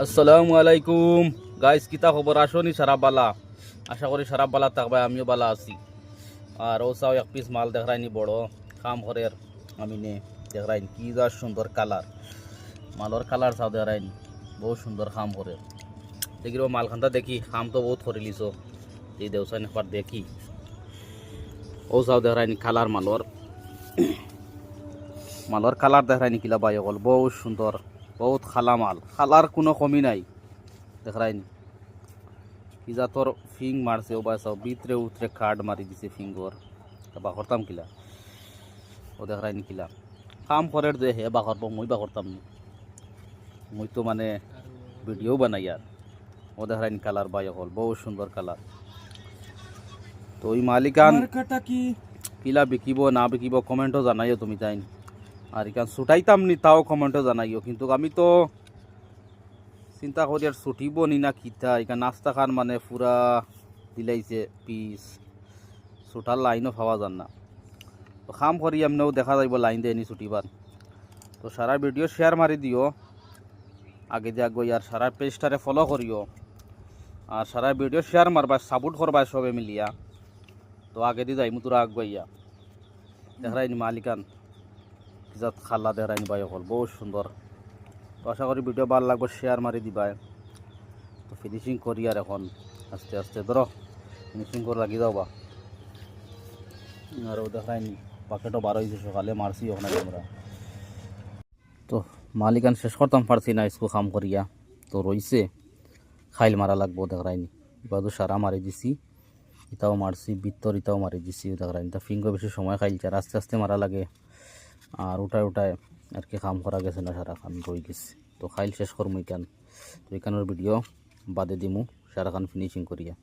আসসালামু আলাইকুম গাইস, কিতা খবর? আসনি সারা বালা? আশা করি সারা বালা থাকবে, আমিও বালা আছি। আর ও চাও এক পিস মাল দেখাইনি বড় খাম ঘরের আমি নে দেখাইনি কি যা সুন্দর কালার, মালর কালার চাও দেখাইনি বহু সুন্দর খাম ঘরের দেখি মালখানটা দেখি খাম তো বহুত করে লিছ এই দেওসান একবার দেখি ও চাও দেখাইনি কালার মালর কালার দেখাইনি কিলা বাই অকল বহুত সুন্দর, বহুত খালা মাল, খালার কোনো কমি নাই দেখাইনি কি জাতর ফিং মারছে ও বাস ভিতরে উতরে কার্ড মারি দিছে ফিঙ্গর বা করতাম কিলা ও দেখাইনি কিলা কাম করে যে হে বা করবো মই বা করতাম নি, মই তো মানে ভিডিও বানাই আর ও দেখাইনি কালার বাই হল বহুত সুন্দর কালার। তো ওই মালিকান কিলা বিকিব না বিকিব কমেন্টও জানাইও তুমি তাই, আর এখান ছুটাইতাম নি তাও কমেন্টও জানাইও, কিন্তু আমি তো চিন্তা করি আর ছুটিব নি না কিতা এখানে নাস্তা খান মানে পুরা দিলাইছে পিস ছুটার লাইনও পাওয়া যান না। তো খাম করি এমনিও দেখা যাইব লাইন দেয়নি ছুটিবার। তো সারা ভিডিও শেয়ার মারি দিও আগে দিয়ে আগে, আর সারা পেজটারে ফলো করিও, আর সারা ভিডিও শেয়ার মারবা সাপোর্ট করবা সবে মিলিয়া। তো আগে দিয়ে যাইমু তোরা আগুয়াইয়া দেখাইনি মালিকান কিজাত খাল্লা দেখাইনি বাই হল বহুত সুন্দর। তো আশা করি ভিডিও ভালো লাগবে, শেয়ার মারি দিবা। তো ফিনিশিং করি আর এখন আস্তে আস্তে ধরো ফিনিশিং করে লাগি যাও বা। আর ও দেখাইনি পাকেটও বার হয়েছে সকালে মারছি ওখানে আমরা। তো মালিকান শেষ করতাম পারছি না স্কু কাম করিয়া, তো রইছে খাইল মারা লাগবো দেখাইনি বাদু সারা মারি দিছি, ইটাও মারছি বিত্তর ইটাও মারি দিছি দেখাইনি। তা ফিঙ্গো বেশি সময় খাইলছে আর আস্তে আস্তে মারা লাগে, আর উঠায় উঠায় আর কি কাম করা গেছে না সারা খান রয়ে গেছে। তো খাইল শেষ করমু ইকান, তো এখানের ভিডিও বাদে দিমু সারা খান ফিনিশিং করিয়া।